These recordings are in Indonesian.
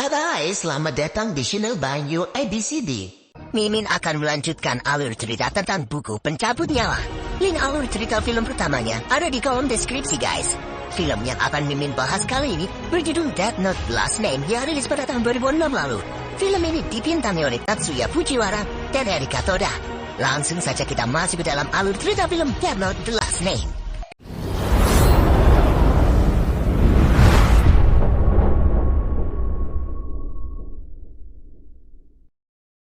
Hai, selamat datang di channel Banyu ABCD. Mimin akan melanjutkan alur cerita tentang buku Pencabut Nyawa. Link alur cerita film pertamanya ada di kolom deskripsi, guys. Film yang akan Mimin bahas kali ini berjudul Death Note Last Name yang rilis pada tahun 2006 lalu. Film ini dibintangi oleh Tatsuya Fujiwara dan Erika Toda. Langsung saja kita masuk ke dalam alur cerita film Death Note The Last Name.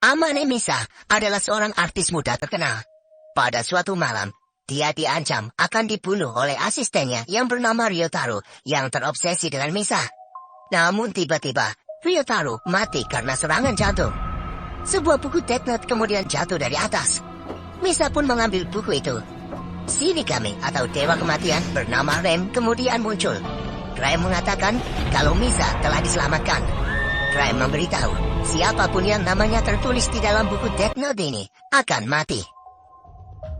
Amane Misa adalah seorang artis muda terkenal. Pada suatu malam, dia diancam akan dibunuh oleh asistennya yang bernama Ryotaro yang terobsesi dengan Misa. Namun tiba-tiba, Ryotaro mati karena serangan jantung. Sebuah buku Death Note kemudian jatuh dari atas. Misa pun mengambil buku itu. Shinigami atau Dewa Kematian bernama Rem kemudian muncul. Rem mengatakan kalau Misa telah diselamatkan. Rem memberitahu, siapapun yang namanya tertulis di dalam buku Death Note ini akan mati.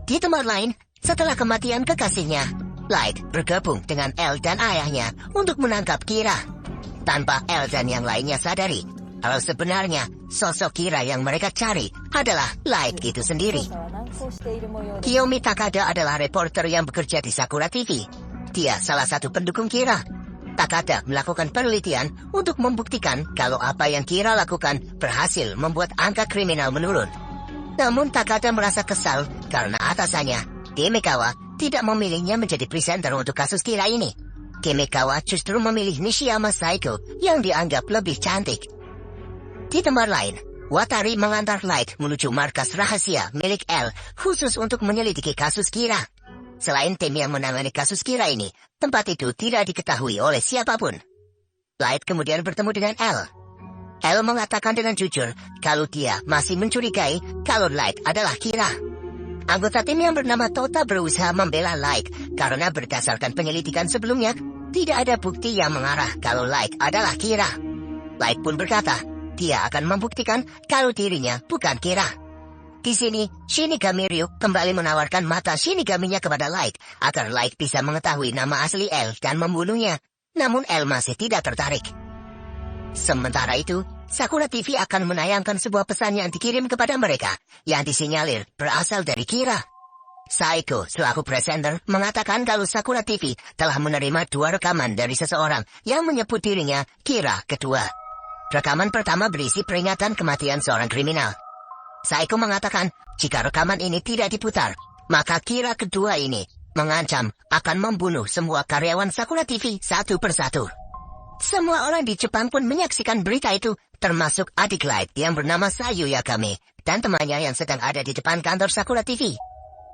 Di tempat lain, setelah kematian kekasihnya, Light bergabung dengan L dan ayahnya untuk menangkap Kira. Tanpa L dan yang lainnya sadari, kalau sebenarnya sosok Kira yang mereka cari adalah Light itu sendiri. Kiyomi Takada adalah reporter yang bekerja di Sakura TV. Dia salah satu pendukung Kira. Takada melakukan penelitian untuk membuktikan kalau apa yang Kira lakukan berhasil membuat angka kriminal menurun. Namun Takada merasa kesal karena atasannya, Demekawa, tidak memilihnya menjadi presenter untuk kasus Kira ini. Demekawa justru memilih Nishiyama Saiko yang dianggap lebih cantik. Di tempat lain, Watari mengantar Light menuju markas rahasia milik L khusus untuk menyelidiki kasus Kira. Selain tim yang menangani kasus Kira ini, tempat itu tidak diketahui oleh siapapun. Light kemudian bertemu dengan L. L mengatakan dengan jujur kalau dia masih mencurigai kalau Light adalah Kira. Anggota tim yang bernama Tota berusaha membela Light karena berdasarkan penyelidikan sebelumnya, tidak ada bukti yang mengarah kalau Light adalah Kira. Light pun berkata, dia akan membuktikan kalau dirinya bukan Kira. Di sini, Shinigami Ryu kembali menawarkan mata Shinigaminya kepada Light agar Light bisa mengetahui nama asli L dan membunuhnya. Namun L masih tidak tertarik. Sementara itu, Sakura TV akan menayangkan sebuah pesan yang dikirim kepada mereka yang disinyalir berasal dari Kira. Saiko selaku presenter mengatakan kalau Sakura TV telah menerima 2 rekaman dari seseorang yang menyebut dirinya Kira kedua. Rekaman pertama berisi peringatan kematian seorang kriminal. Saiko mengatakan, jika rekaman ini tidak diputar, maka Kira kedua ini mengancam akan membunuh semua karyawan Sakura TV satu persatu. Semua orang di Jepang pun menyaksikan berita itu, termasuk adik Light yang bernama Sayu Yakame dan temannya yang sedang ada di depan kantor Sakura TV.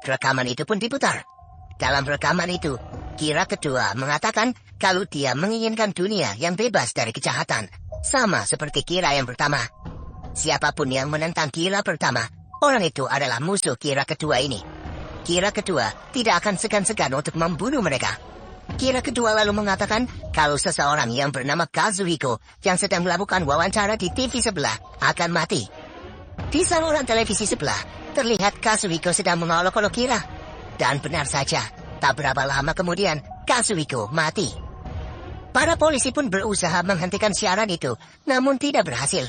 Rekaman itu pun diputar. Dalam rekaman itu, Kira kedua mengatakan kalau dia menginginkan dunia yang bebas dari kejahatan, sama seperti Kira yang pertama. Siapapun yang menentang Kira pertama, orang itu adalah musuh Kira kedua ini. Kira kedua tidak akan segan-segan untuk membunuh mereka. Kira kedua lalu mengatakan kalau seseorang yang bernama Kazuhiko yang sedang melakukan wawancara di TV sebelah akan mati. Di saluran televisi sebelah, terlihat Kazuhiko sedang mengolok-olok Kira. Dan benar saja, tak berapa lama kemudian, Kazuhiko mati. Para polisi pun berusaha menghentikan siaran itu, namun tidak berhasil.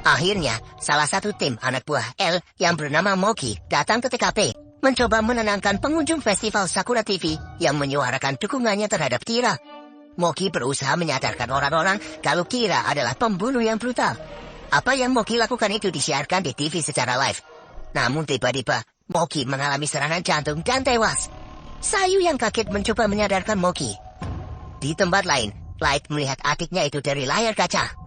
Akhirnya, salah satu tim anak buah L yang bernama Moki datang ke TKP, mencoba menenangkan pengunjung festival Sakura TV yang menyuarakan dukungannya terhadap Kira. Moki berusaha menyadarkan orang-orang kalau Kira adalah pembunuh yang brutal. Apa yang Moki lakukan itu disiarkan di TV secara live. Namun tiba-tiba, Moki mengalami serangan jantung dan tewas. Sayu yang kaget mencoba menyadarkan Moki. Di tempat lain, Light melihat adiknya itu dari layar kaca.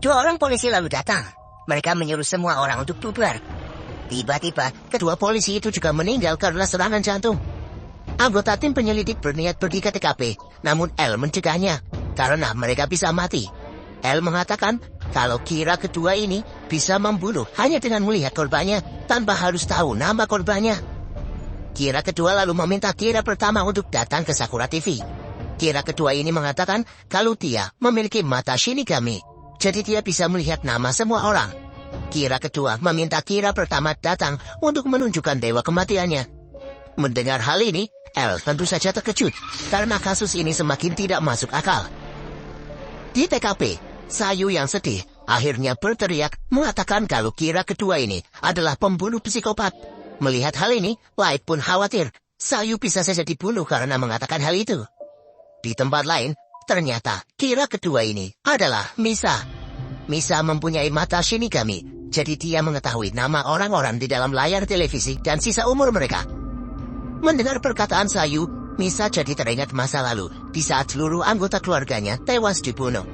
2 orang polisi lalu datang. Mereka menyuruh semua orang untuk bubar. Tiba-tiba, kedua polisi itu juga meninggal karena serangan jantung. Anggota tim penyelidik berniat pergi ke TKP, namun L mencegahnya karena mereka bisa mati. L mengatakan kalau Kira kedua ini bisa membunuh hanya dengan melihat korbannya tanpa harus tahu nama korbannya. Kira kedua lalu meminta Kira pertama untuk datang ke Sakura TV. Kira kedua ini mengatakan kalau dia memiliki mata Shinigami, jadi dia bisa melihat nama semua orang. Kira kedua meminta Kira pertama datang untuk menunjukkan dewa kematiannya. Mendengar hal ini, L tentu saja terkejut karena kasus ini semakin tidak masuk akal. Di TKP, Sayu yang sedih akhirnya berteriak mengatakan kalau Kira kedua ini adalah pembunuh psikopat. Melihat hal ini, Light pun khawatir Sayu bisa saja dibunuh karena mengatakan hal itu. Di tempat lain, ternyata Kira kedua ini adalah Misa. Misa mempunyai mata Shinigami, jadi dia mengetahui nama orang-orang di dalam layar televisi dan sisa umur mereka. Mendengar perkataan Sayu, Misa jadi teringat masa lalu di saat seluruh anggota keluarganya tewas dibunuh.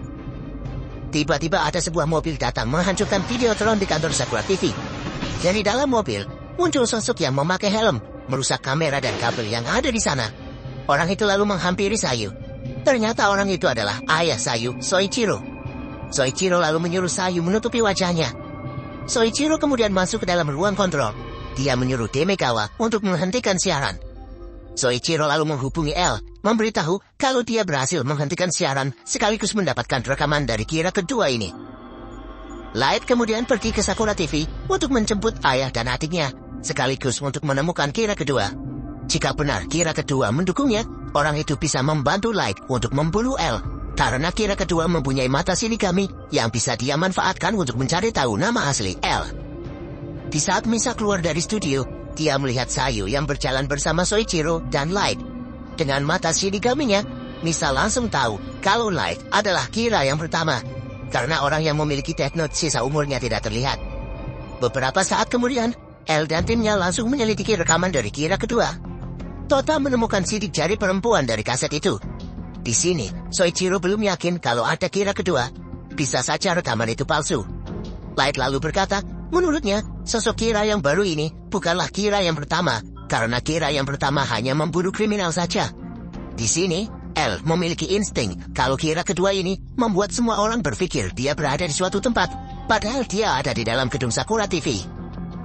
Tiba-tiba ada sebuah mobil datang menghancurkan Videotron di kantor Sakura TV. Dari dalam mobil, muncul sosok yang memakai helm, merusak kamera dan kabel yang ada di sana. Orang itu lalu menghampiri Sayu. Ternyata orang itu adalah ayah Sayu, Soichiro. Soichiro lalu menyuruh Sayu menutupi wajahnya. Soichiro kemudian masuk ke dalam ruang kontrol. Dia menyuruh Demekawa untuk menghentikan siaran. Soichiro lalu menghubungi L, memberitahu kalau dia berhasil menghentikan siaran sekaligus mendapatkan rekaman dari Kira kedua ini. Light kemudian pergi ke Sakura TV untuk menjemput ayah dan adiknya, sekaligus untuk menemukan Kira kedua. Jika benar Kira kedua mendukungnya, orang itu bisa membantu Light untuk membunuh L, karena Kira kedua mempunyai mata Shinigami yang bisa dia manfaatkan untuk mencari tahu nama asli L. Di saat Misa keluar dari studio, dia melihat Sayu yang berjalan bersama Soichiro dan Light. Dengan mata Shinigaminya, Misa langsung tahu kalau Light adalah Kira yang pertama, karena orang yang memiliki Death Note sisa umurnya tidak terlihat. Beberapa saat kemudian, L dan timnya langsung menyelidiki rekaman dari Kira kedua. Tota menemukan sidik jari perempuan dari kaset itu. Di sini, Soichiro belum yakin kalau ada Kira kedua. Bisa saja rekaman itu palsu. Light lalu berkata, menurutnya, sosok Kira yang baru ini bukanlah Kira yang pertama, karena Kira yang pertama hanya membunuh kriminal saja. Di sini, L memiliki insting kalau Kira kedua ini membuat semua orang berpikir dia berada di suatu tempat, padahal dia ada di dalam gedung Sakura TV.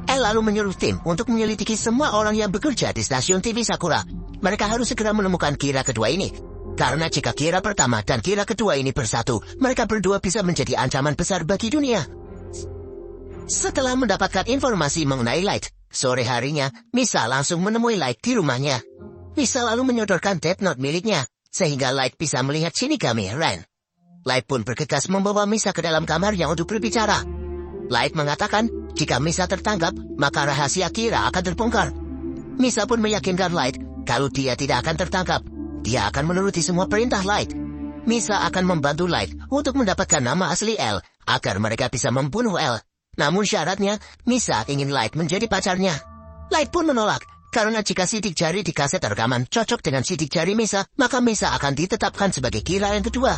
L lalu menyuruh tim untuk menyelidiki semua orang yang bekerja di stasiun TV Sakura. Mereka harus segera menemukan Kira kedua ini, karena jika Kira pertama dan Kira kedua ini bersatu, mereka berdua bisa menjadi ancaman besar bagi dunia. Setelah mendapatkan informasi mengenai Light, sore harinya, Misa langsung menemui Light di rumahnya. Misa lalu menyodorkan Death Note miliknya, sehingga Light bisa melihat Shinigami Ren. Light pun bergegas membawa Misa ke dalam kamarnya untuk berbicara. Light mengatakan, jika Misa tertangkap, maka rahasia Kira akan terbongkar. Misa pun meyakinkan Light, kalau dia tidak akan tertangkap, dia akan menuruti semua perintah Light. Misa akan membantu Light untuk mendapatkan nama asli L, agar mereka bisa membunuh L. Namun syaratnya, Misa ingin Light menjadi pacarnya. Light pun menolak, karena jika sidik jari di kaset rekaman cocok dengan sidik jari Misa, maka Misa akan ditetapkan sebagai Kira yang kedua.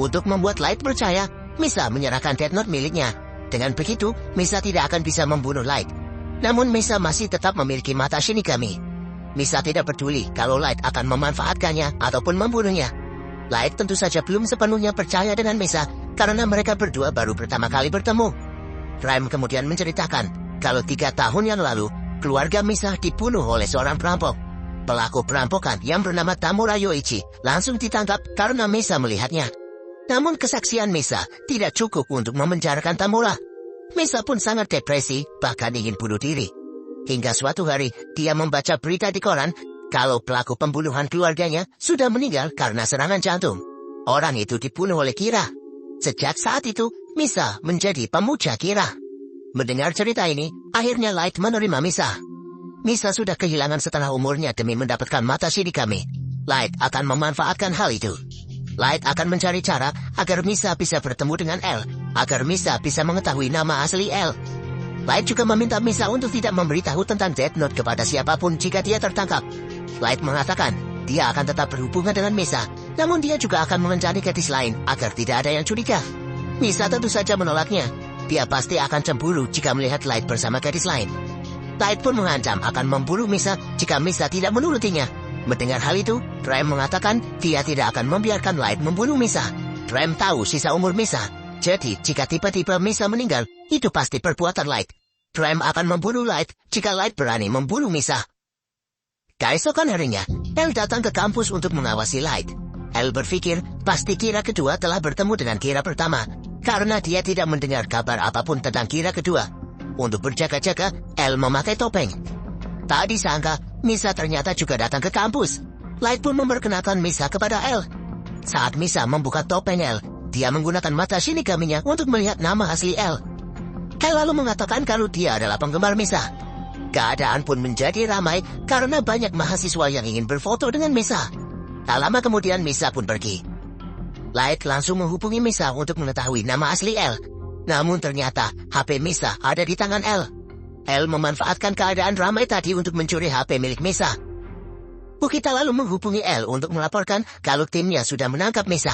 Untuk membuat Light percaya, Misa menyerahkan Death Note miliknya. Dengan begitu, Misa tidak akan bisa membunuh Light. Namun Misa masih tetap memiliki mata Shinigami. Misa tidak peduli kalau Light akan memanfaatkannya ataupun membunuhnya. Light tentu saja belum sepenuhnya percaya dengan Misa, karena mereka berdua baru pertama kali bertemu. Rhyme kemudian menceritakan kalau 3 tahun yang lalu, keluarga Misa dibunuh oleh seorang perampok. Pelaku perampokan yang bernama Tamura Yoichi langsung ditangkap karena Misa melihatnya. Namun kesaksian Misa tidak cukup untuk memenjarakan Tamura. Misa pun sangat depresi, bahkan ingin bunuh diri. Hingga suatu hari, dia membaca berita di koran kalau pelaku pembunuhan keluarganya sudah meninggal karena serangan jantung. Orang itu dibunuh oleh Kira. Sejak saat itu, Misa menjadi pemuja Kira. Mendengar cerita ini, akhirnya Light menerima Misa. Misa sudah kehilangan setengah umurnya demi mendapatkan mata Shinigami. Light akan memanfaatkan hal itu. Light akan mencari cara agar Misa bisa bertemu dengan L, agar Misa bisa mengetahui nama asli L. Light juga meminta Misa untuk tidak memberitahu tentang Death Note kepada siapapun jika dia tertangkap. Light mengatakan dia akan tetap berhubungan dengan Misa, namun dia juga akan mencari gadis lain agar tidak ada yang curiga. Misa tentu saja menolaknya. Dia pasti akan cemburu jika melihat Light bersama gadis lain. Light pun mengancam akan membunuh Misa jika Misa tidak menurutinya. Mendengar hal itu, Rem mengatakan dia tidak akan membiarkan Light membunuh Misa. Rem tahu sisa umur Misa. Jadi, jika tiba-tiba Misa meninggal, itu pasti perbuatan Light. Rem akan membunuh Light jika Light berani membunuh Misa. Keesokan harinya, L datang ke kampus untuk mengawasi Light. L berpikir pasti Kira kedua telah bertemu dengan Kira pertama, karena dia tidak mendengar kabar apapun tentang Kira kedua. Untuk berjaga-jaga, L memakai topeng. Tak disangka, Misa ternyata juga datang ke kampus. Light pun memperkenalkan Misa kepada L. Saat Misa membuka topeng L, dia menggunakan mata Shinigami-nya untuk melihat nama asli L. L lalu mengatakan kalau dia adalah penggemar Misa. Keadaan pun menjadi ramai karena banyak mahasiswa yang ingin berfoto dengan Misa. Tak lama kemudian Misa pun pergi. Light langsung menghubungi Misa untuk mengetahui nama asli L. Namun ternyata HP Misa ada di tangan L. L memanfaatkan keadaan ramai tadi untuk mencuri HP milik Misa. Bukita lalu menghubungi L untuk melaporkan kalau timnya sudah menangkap Misa.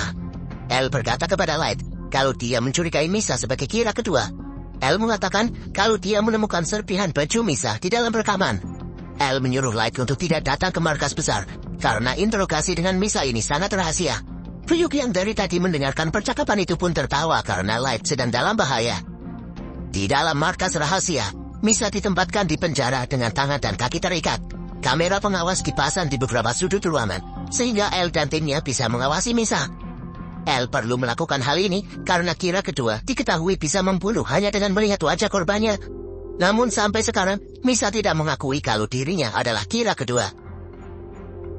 L berkata kepada Light kalau dia mencurigai Misa sebagai kira kedua. L mengatakan kalau dia menemukan serpihan baju Misa di dalam rekaman. L menyuruh Light untuk tidak datang ke markas besar karena interogasi dengan Misa ini sangat rahasia. Ryuk yang dari tadi mendengarkan percakapan itu pun tertawa karena Light sedang dalam bahaya. Di dalam markas rahasia, Misa ditempatkan di penjara dengan tangan dan kaki terikat. Kamera pengawas dipasang di beberapa sudut ruangan, sehingga L dan timnya bisa mengawasi Misa. L perlu melakukan hal ini karena kira kedua diketahui bisa membunuh hanya dengan melihat wajah korbannya. Namun sampai sekarang, Misa tidak mengakui kalau dirinya adalah kira kedua.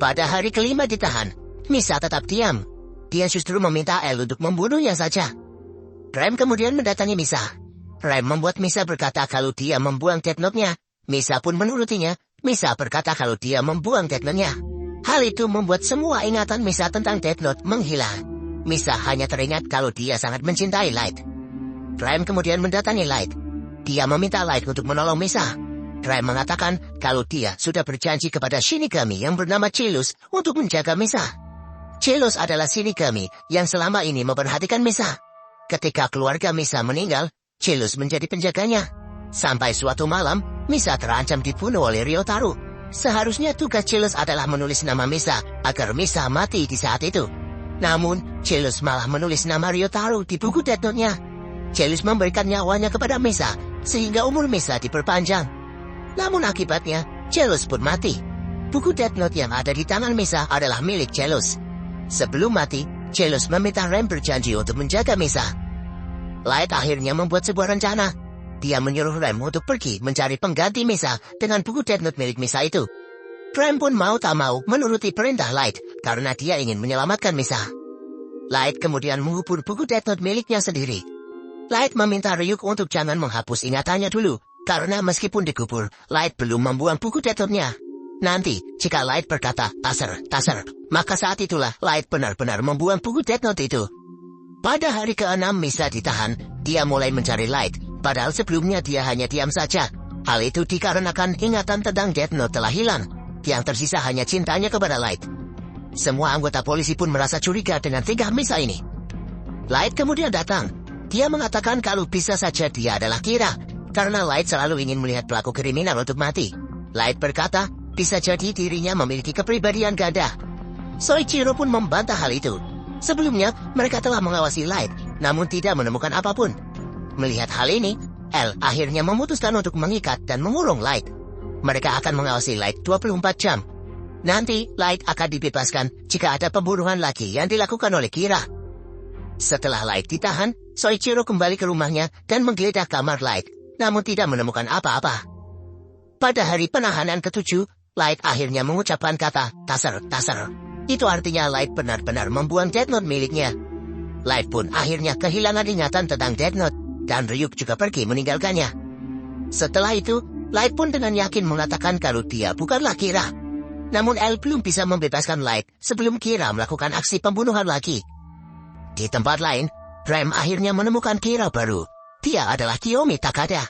Pada hari kelima ditahan, Misa tetap diam. Dia justru meminta L untuk membunuhnya saja. Rem kemudian mendatangi Misa. Rem membuat Misa berkata kalau dia membuang Death Note-nya. Misa pun menurutinya. Misa berkata kalau dia membuang Death Note-nya. Hal itu membuat semua ingatan Misa tentang Death Note menghilang. Misa hanya teringat kalau dia sangat mencintai Light. Rem kemudian mendatangi Light. Dia meminta Light untuk menolong Misa. Rem mengatakan kalau dia sudah berjanji kepada Shinigami yang bernama Chilus untuk menjaga Misa. Chilus adalah Shinigami yang selama ini memperhatikan Misa. Ketika keluarga Misa meninggal, Chilus menjadi penjaganya. Sampai suatu malam, Misa terancam dibunuh oleh Ryotaro. Seharusnya tugas Chilus adalah menulis nama Misa agar Misa mati di saat itu. Namun, Chilus malah menulis nama Ryotaro di buku Death Note-nya. Chilus memberikan nyawanya kepada Misa sehingga umur Misa diperpanjang. Namun akibatnya, Chilus pun mati. Buku Death Note yang ada di tangan Misa adalah milik Chilus. Sebelum mati, Chilus meminta Rem berjanji untuk menjaga Misa. Light akhirnya membuat sebuah rencana. Dia menyuruh Rem untuk pergi mencari pengganti Misa dengan buku Death Note milik Misa itu. Rem pun mau tak mau menuruti perintah Light karena dia ingin menyelamatkan Misa. Light kemudian menghubur buku Death Note miliknya sendiri. Light meminta Ryuk untuk jangan menghapus ingatannya dulu, karena meskipun dikubur, Light belum membuang buku Death Note-nya. Nanti, jika Light berkata, taser, maka saat itulah Light benar-benar membuang buku Death Note itu. Pada hari ke-6 Misa ditahan, dia mulai mencari Light, padahal sebelumnya dia hanya diam saja. Hal itu dikarenakan ingatan tentang Death Note telah hilang. Yang tersisa hanya cintanya kepada Light. Semua anggota polisi pun merasa curiga dengan tingkah Misa ini. Light kemudian datang. Dia mengatakan kalau bisa saja dia adalah Kira, karena Light selalu ingin melihat pelaku kriminal untuk mati. Light berkata, bisa jadi dirinya memiliki kepribadian ganda. Soichiro pun membantah hal itu. Sebelumnya, mereka telah mengawasi Light, namun tidak menemukan apapun. Melihat hal ini, L akhirnya memutuskan untuk mengikat dan mengurung Light. Mereka akan mengawasi Light 24 jam. Nanti, Light akan dibebaskan jika ada pembunuhan lagi yang dilakukan oleh Kira. Setelah Light ditahan, Soichiro kembali ke rumahnya dan menggeledah kamar Light, namun tidak menemukan apa-apa. Pada hari penahanan ke-7, Light akhirnya mengucapkan kata taser. Itu artinya Light benar-benar membuang Death Note miliknya. Light pun akhirnya kehilangan ingatan tentang Death Note, dan Ryuk juga pergi meninggalkannya. Setelah itu, Light pun dengan yakin mengatakan kalau dia bukanlah Kira. Namun L belum bisa membebaskan Light sebelum Kira melakukan aksi pembunuhan lagi. Di tempat lain, Rem akhirnya menemukan Kira baru. Dia adalah Kiyomi Takada.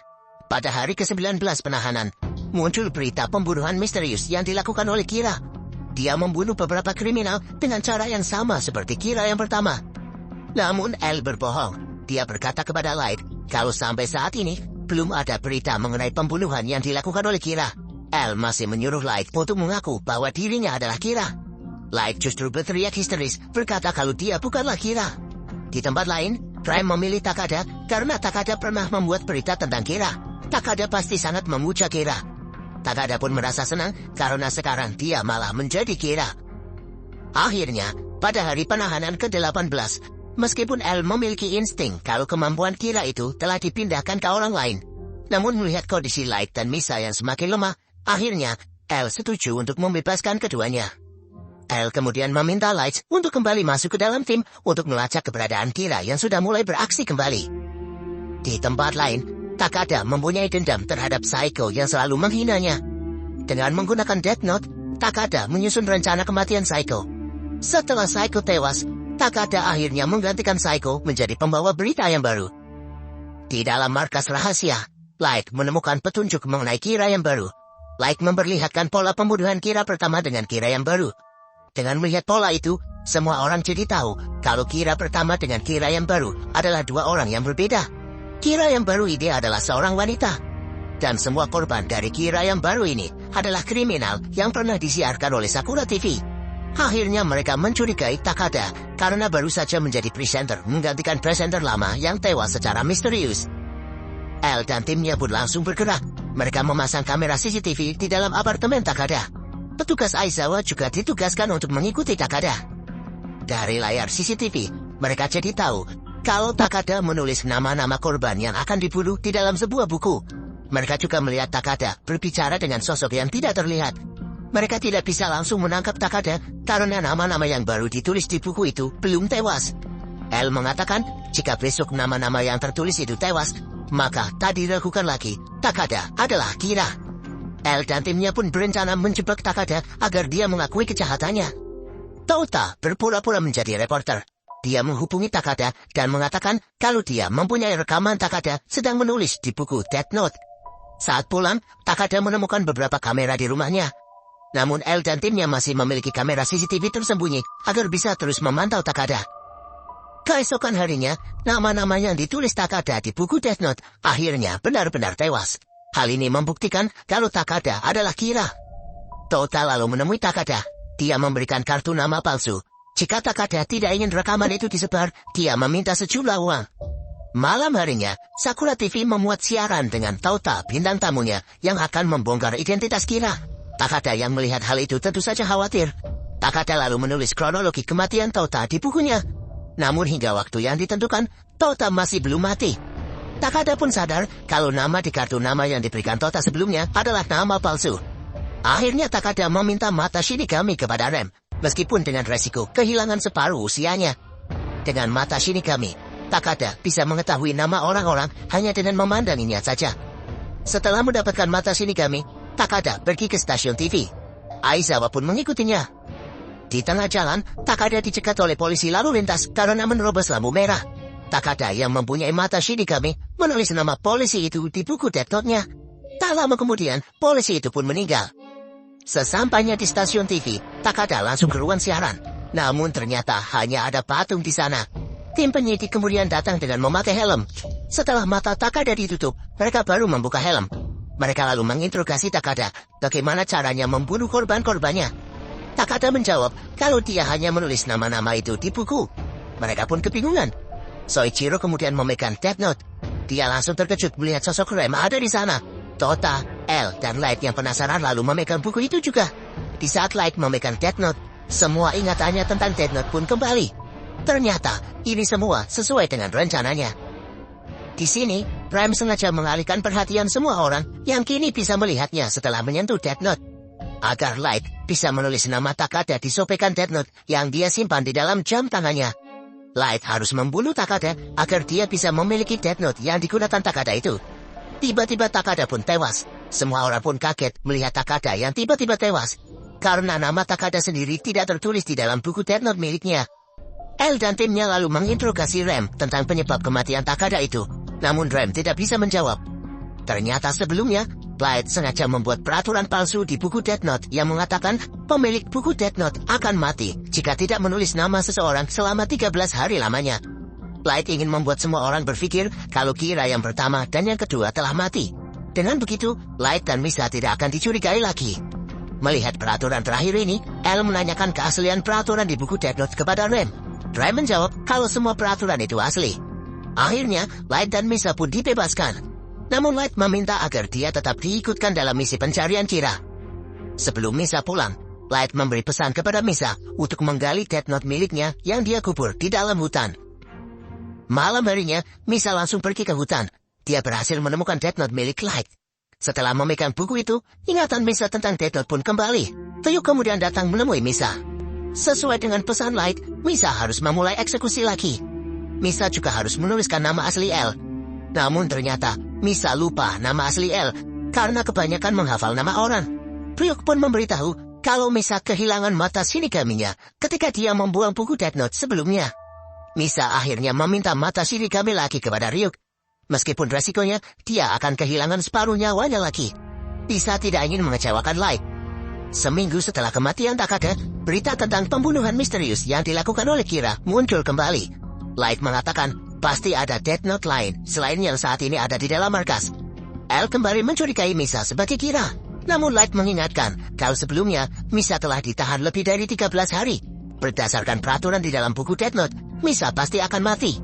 Pada hari ke-19 penahanan, muncul berita pembunuhan misterius yang dilakukan oleh Kira. Dia membunuh beberapa kriminal dengan cara yang sama seperti Kira yang pertama. Namun L berbohong. Dia berkata kepada Light kalau sampai saat ini belum ada berita mengenai pembunuhan yang dilakukan oleh Kira. L masih menyuruh Light untuk mengaku bahwa dirinya adalah Kira. Light justru berteriak histeris berkata kalau dia bukanlah Kira. Di tempat lain, Rem memilih Takada karena Takada pernah membuat berita tentang Kira. Takada pasti sangat memuja Kira. Takada pun merasa senang karena sekarang dia malah menjadi Kira. Akhirnya, pada hari penahanan ke-18, meskipun L memiliki insting kalau kemampuan Kira itu telah dipindahkan ke orang lain, namun melihat kondisi Light dan Misa yang semakin lemah, akhirnya L setuju untuk membebaskan keduanya. El kemudian meminta Light untuk kembali masuk ke dalam tim untuk melacak keberadaan Kira yang sudah mulai beraksi kembali. Di tempat lain, Takada mempunyai dendam terhadap Saiko yang selalu menghinanya. Dengan menggunakan Death Note, Takada menyusun rencana kematian Saiko. Setelah Saiko tewas, Takada akhirnya menggantikan Saiko menjadi pembawa berita yang baru. Di dalam markas rahasia, Light menemukan petunjuk mengenai Kira yang baru. Light memperlihatkan pola pembunuhan Kira pertama dengan Kira yang baru. Dengan melihat pola itu, semua orang jadi tahu kalau Kira pertama dengan Kira yang baru adalah dua orang yang berbeda. Kira yang baru ini adalah seorang wanita. Dan semua korban dari Kira yang baru ini adalah kriminal yang pernah disiarkan oleh Sakura TV. Akhirnya mereka mencurigai Takada karena baru saja menjadi presenter menggantikan presenter lama yang tewas secara misterius. L dan timnya pun langsung bergerak. Mereka memasang kamera CCTV di dalam apartemen Takada. Petugas Aizawa juga ditugaskan untuk mengikuti Takada. Dari layar CCTV, mereka jadi tahu kalau Takada menulis nama-nama korban yang akan dibunuh di dalam sebuah buku. Mereka juga melihat Takada berbicara dengan sosok yang tidak terlihat. Mereka tidak bisa langsung menangkap Takada karena nama-nama yang baru ditulis di buku itu belum tewas. L mengatakan jika besok nama-nama yang tertulis itu tewas, maka tak diragukan lagi, Takada adalah Kira. L dan timnya pun berencana menjebak Takada agar dia mengakui kejahatannya. Tota berpura-pura menjadi reporter. Dia menghubungi Takada dan mengatakan kalau dia mempunyai rekaman Takada sedang menulis di buku Death Note. Saat pulang, Takada menemukan beberapa kamera di rumahnya. Namun L dan timnya masih memiliki kamera CCTV tersembunyi agar bisa terus memantau Takada. Keesokan harinya, nama-nama yang ditulis Takada di buku Death Note akhirnya benar-benar tewas. Hal ini membuktikan kalau Takada adalah Kira. Tota lalu menemui Takada. Dia memberikan kartu nama palsu. Jika Takada tidak ingin rekaman itu disebar, dia meminta sejumlah uang. Malam harinya, Sakura TV memuat siaran dengan Tota bintang tamunya yang akan membongkar identitas Kira. Takada yang melihat hal itu tentu saja khawatir. Takada lalu menulis kronologi kematian Tota di bukunya. Namun hingga waktu yang ditentukan, Tota masih belum mati. Takada pun sadar kalau nama di kartu nama yang diberikan Tota sebelumnya adalah nama palsu. Akhirnya Takada meminta mata Shinigami kepada Rem, meskipun dengan resiko kehilangan separuh usianya. Dengan mata Shinigami, Takada bisa mengetahui nama orang-orang hanya dengan memandanginya saja. Setelah mendapatkan mata Shinigami, Takada pergi ke stasiun TV. Aizawa pun mengikutinya. Di tengah jalan, Takada dicegat oleh polisi lalu lintas karena menerobos lampu merah. Takada yang mempunyai mata Shinigami menulis nama polisi itu di buku Death Note-nya. Tak lama kemudian, polisi itu pun meninggal. Sesampainya di stasiun TV, Takada langsung ke ruang siaran. Namun ternyata hanya ada patung di sana. Tim penyidik kemudian datang dengan memakai helm. Setelah mata Takada ditutup, mereka baru membuka helm. Mereka lalu menginterogasi Takada bagaimana caranya membunuh korban-korbannya. Takada menjawab kalau dia hanya menulis nama-nama itu di buku. Mereka pun kebingungan. Soichiro kemudian memegang Death Note. Dia langsung terkejut melihat sosok Rem ada di sana. Tota, L, dan Light yang penasaran lalu memegang buku itu juga. Di saat Light memegang Death Note, semua ingatannya tentang Death Note pun kembali. Ternyata, ini semua sesuai dengan rencananya. Di sini, Rem sengaja mengalihkan perhatian semua orang yang kini bisa melihatnya setelah menyentuh Death Note. Agar Light bisa menulis nama Takada di sobekan Death Note yang dia simpan di dalam jam tangannya. Light harus membunuh Takada agar dia bisa memiliki Death Note yang digunakan Takada itu. Tiba-tiba Takada pun tewas. Semua orang pun kaget melihat Takada yang tiba-tiba tewas. Karena nama Takada sendiri tidak tertulis di dalam buku Death Note miliknya. L dan timnya lalu menginterogasi Rem tentang penyebab kematian Takada itu. Namun Rem tidak bisa menjawab. Ternyata sebelumnya, Light sengaja membuat peraturan palsu di buku Death Note yang mengatakan pemilik buku Death Note akan mati jika tidak menulis nama seseorang selama 13 hari lamanya. Light ingin membuat semua orang berpikir kalau Kira yang pertama dan yang kedua telah mati. Dengan begitu, Light dan Misa tidak akan dicurigai lagi. Melihat peraturan terakhir ini, L menanyakan keaslian peraturan di buku Death Note kepada Rem. Rem menjawab kalau semua peraturan itu asli. Akhirnya, Light dan Misa pun dibebaskan. Namun Light meminta agar dia tetap diikutkan dalam misi pencarian Kira. Sebelum Misa pulang, Light memberi pesan kepada Misa untuk menggali Death Note miliknya yang dia kubur di dalam hutan. Malam harinya, Misa langsung pergi ke hutan. Dia berhasil menemukan Death Note milik Light. Setelah memegang buku itu, ingatan Misa tentang Death Note pun kembali. Toyo kemudian datang menemui Misa. Sesuai dengan pesan Light, Misa harus memulai eksekusi lagi. Misa juga harus menuliskan nama asli L. Namun ternyata, Misa lupa nama asli L karena kebanyakan menghafal nama orang. Ryuk pun memberitahu kalau Misa kehilangan mata Shinigaminya ketika dia membuang buku Death Note sebelumnya. Misa akhirnya meminta mata Shinigami lagi kepada Ryuk. Meskipun resikonya, dia akan kehilangan separuh nyawanya lagi. Misa tidak ingin mengecewakan Light. Seminggu setelah kematian Takada, berita tentang pembunuhan misterius yang dilakukan oleh Kira muncul kembali. Light mengatakan, pasti ada Death Note lain selain yang saat ini ada di dalam markas. L kembali mencurigai Misa sebagai Kira. Namun Light mengingatkan, kalau sebelumnya, Misa telah ditahan lebih dari 13 hari. Berdasarkan peraturan di dalam buku Death Note, Misa pasti akan mati.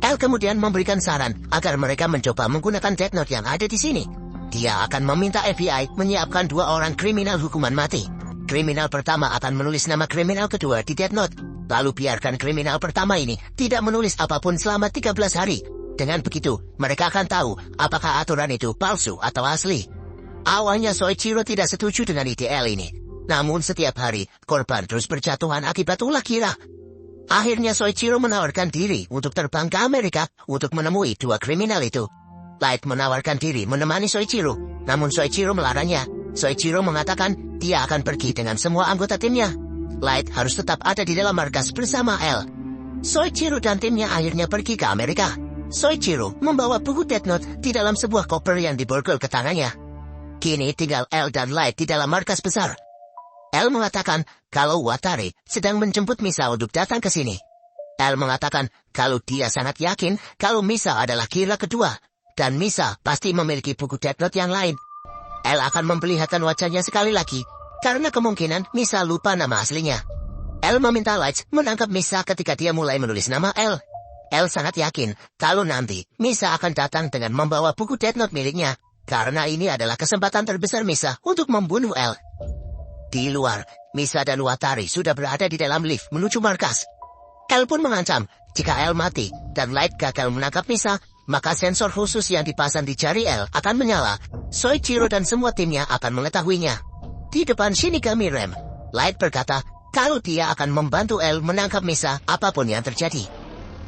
L kemudian memberikan saran agar mereka mencoba menggunakan Death Note yang ada di sini. Dia akan meminta FBI menyiapkan 2 orang kriminal hukuman mati. Kriminal pertama akan menulis nama kriminal kedua di Death Note. Lalu biarkan kriminal pertama ini tidak menulis apapun selama 13 hari. Dengan begitu, mereka akan tahu apakah aturan itu palsu atau asli. Awalnya Soichiro tidak setuju dengan ide L ini. Namun setiap hari, korban terus berjatuhan akibat ulah Kira. Akhirnya Soichiro menawarkan diri untuk terbang ke Amerika untuk menemui 2 kriminal itu. Light menawarkan diri menemani Soichiro, namun Soichiro melarangnya. Soichiro mengatakan dia akan pergi dengan semua anggota timnya. Light harus tetap ada di dalam markas bersama L. Soichiro dan timnya akhirnya pergi ke Amerika. Soichiro membawa buku Death Note di dalam sebuah koper yang diborgol ke tangannya. Kini tinggal L dan Light di dalam markas besar. L mengatakan kalau Watari sedang menjemput Misa untuk datang ke sini. L mengatakan kalau dia sangat yakin kalau Misa adalah Kira kedua. Dan Misa pasti memiliki buku Death Note yang lain. L akan memperlihatkan wajahnya sekali lagi, karena kemungkinan Misa lupa nama aslinya. L meminta Light menangkap Misa ketika dia mulai menulis nama L. L sangat yakin kalau nanti Misa akan datang dengan membawa buku Death Note miliknya, karena ini adalah kesempatan terbesar Misa untuk membunuh L. Di luar, Misa dan Watari sudah berada di dalam lift menuju markas. L pun mengancam, jika L mati dan Light gagal menangkap Misa, maka sensor khusus yang dipasang di jari L akan menyala. Soichiro dan semua timnya akan mengetahuinya. Di depan Shinigami Rem, Light berkata kalau dia akan membantu L menangkap Misa apapun yang terjadi.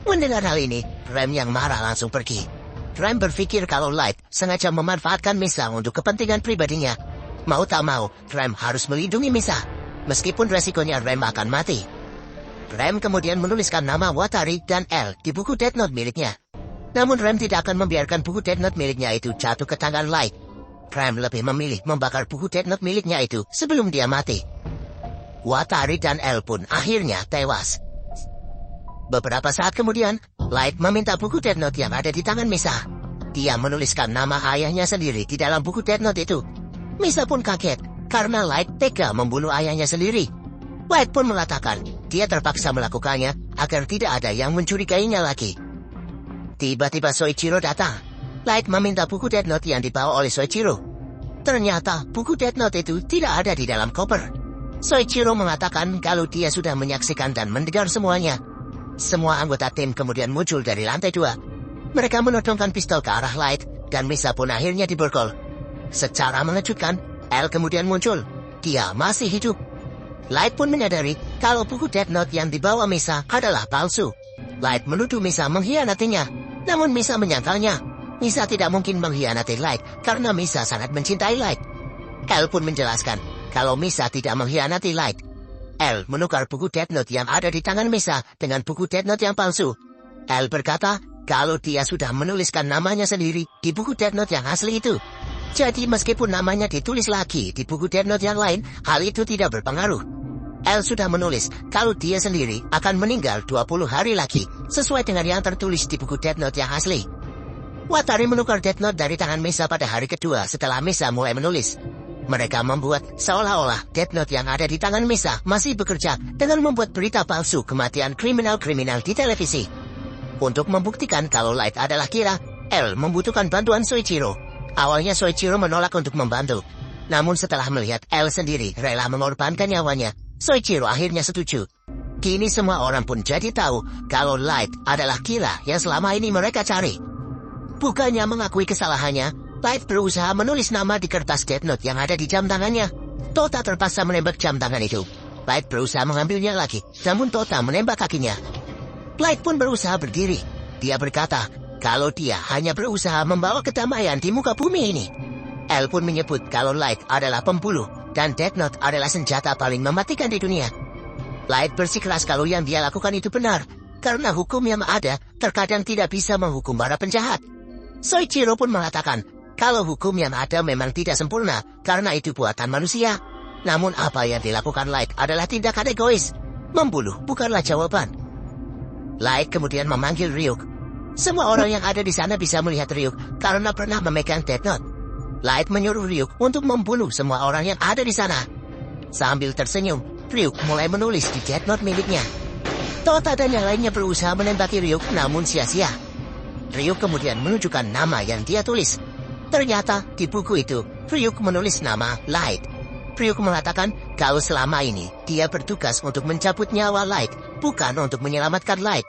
Mendengar hal ini, Rem yang marah langsung pergi. Rem berpikir kalau Light sengaja memanfaatkan Misa untuk kepentingan pribadinya. Mau tak mau, Rem harus melindungi Misa. Meskipun resikonya Rem akan mati. Rem kemudian menuliskan nama Watari dan L di buku Death Note miliknya. Namun Rem tidak akan membiarkan buku Death Note miliknya itu jatuh ke tangan Light. Rem lebih memilih membakar buku Death Note miliknya itu sebelum dia mati. Watari dan L pun akhirnya tewas. Beberapa saat kemudian, Light meminta buku Death Note yang ada di tangan Misa. Dia menuliskan nama ayahnya sendiri di dalam buku Death Note itu. Misa pun kaget karena Light tega membunuh ayahnya sendiri. Light pun mengatakan dia terpaksa melakukannya agar tidak ada yang mencurigainya lagi. Tiba-tiba Soichiro datang. Light meminta buku Death Note yang dibawa oleh Soichiro. Ternyata buku Death Note itu tidak ada di dalam koper. Soichiro mengatakan kalau dia sudah menyaksikan dan mendengar semuanya. Semua anggota tim kemudian muncul dari lantai 2. Mereka menodongkan pistol ke arah Light dan Misa pun akhirnya diborgol. Secara mengejutkan, L kemudian muncul. Dia masih hidup. Light pun menyadari kalau buku Death Note yang dibawa Misa adalah palsu. Light menuduh Misa mengkhianatinya. Namun Misa menyangkalnya. Misa tidak mungkin mengkhianati Light karena Misa sangat mencintai Light. L pun menjelaskan kalau Misa tidak mengkhianati Light. L menukar buku Death Note yang ada di tangan Misa dengan buku Death Note yang palsu. L berkata kalau dia sudah menuliskan namanya sendiri di buku Death Note yang asli itu. Jadi meskipun namanya ditulis lagi di buku Death Note yang lain, hal itu tidak berpengaruh. L sudah menulis kalau dia sendiri akan meninggal 20 hari lagi, sesuai dengan yang tertulis di buku Death Note yang asli. Watari menukar Death Note dari tangan Misa pada hari kedua setelah Misa mulai menulis. Mereka membuat seolah-olah Death Note yang ada di tangan Misa masih bekerja dengan membuat berita palsu kematian kriminal-kriminal di televisi. Untuk membuktikan kalau Light adalah Kira, L membutuhkan bantuan Soichiro. Awalnya Soichiro menolak untuk membantu. Namun setelah melihat L sendiri rela mengorbankan nyawanya, Soichiro akhirnya setuju. Kini semua orang pun jadi tahu kalau Light adalah Kira yang selama ini mereka cari. Bukannya mengakui kesalahannya, Light berusaha menulis nama di kertas Death Note yang ada di jam tangannya. Tota terpaksa menembak jam tangan itu. Light berusaha mengambilnya lagi, namun Tota menembak kakinya. Light pun berusaha berdiri. Dia berkata, kalau dia hanya berusaha membawa kedamaian di muka bumi ini. L pun menyebut kalau Light adalah pembunuh, dan Death Note adalah senjata paling mematikan di dunia. Light bersikeras kalau yang dia lakukan itu benar, karena hukum yang ada terkadang tidak bisa menghukum para penjahat. Soichiro pun mengatakan, kalau hukum yang ada memang tidak sempurna, karena itu buatan manusia. Namun apa yang dilakukan Light adalah tindakan egois. Membunuh bukanlah jawaban. Light kemudian memanggil Ryuk. Semua orang yang ada di sana bisa melihat Ryuk karena pernah memegang Death Note. Light menyuruh Ryuk untuk membunuh semua orang yang ada di sana. Sambil tersenyum, Ryuk mulai menulis di Death Note miliknya. Tota dan yang lainnya berusaha menembaki Ryuk namun sia-sia. Ryuk kemudian menunjukkan nama yang dia tulis. Ternyata di buku itu, Ryuk menulis nama Light. Ryuk mengatakan kalau selama ini dia bertugas untuk mencabut nyawa Light, bukan untuk menyelamatkan Light.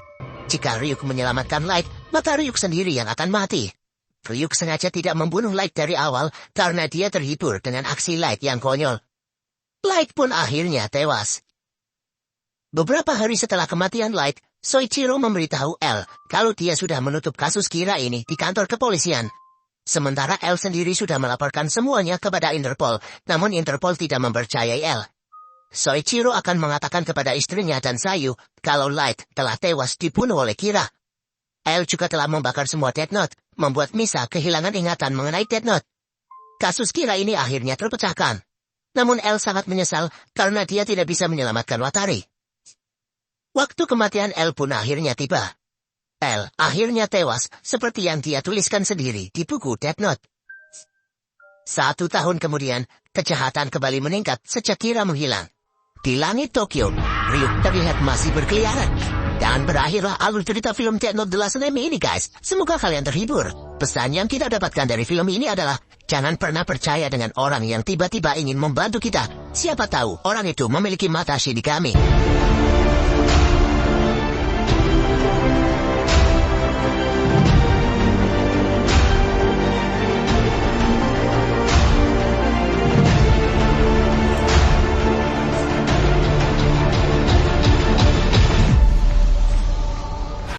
Jika Ryuk menyelamatkan Light, maka Ryuk sendiri yang akan mati. Ryuk sengaja tidak membunuh Light dari awal karena dia terhibur dengan aksi Light yang konyol. Light pun akhirnya tewas. Beberapa hari setelah kematian Light, Soichiro memberitahu L kalau dia sudah menutup kasus Kira ini di kantor kepolisian. Sementara L sendiri sudah melaporkan semuanya kepada Interpol, namun Interpol tidak mempercayai L. Soichiro akan mengatakan kepada istrinya dan Sayu kalau Light telah tewas dibunuh oleh Kira. L juga telah membakar semua Death Note, membuat Misa kehilangan ingatan mengenai Death Note. Kasus Kira ini akhirnya terpecahkan. Namun L sangat menyesal karena dia tidak bisa menyelamatkan Watari. Waktu kematian L pun akhirnya tiba. L akhirnya tewas seperti yang dia tuliskan sendiri di buku Death Note. 1 tahun kemudian, kejahatan kembali meningkat sejak Kira menghilang. Di langit Tokyo, Ryuk terlihat masih berkeliaran. Dan berakhirlah alur cerita film Death Note The Last Enemy ini guys. Semoga kalian terhibur. Pesan yang kita dapatkan dari film ini adalah, jangan pernah percaya dengan orang yang tiba-tiba ingin membantu kita. Siapa tahu orang itu memiliki mata Shinigami.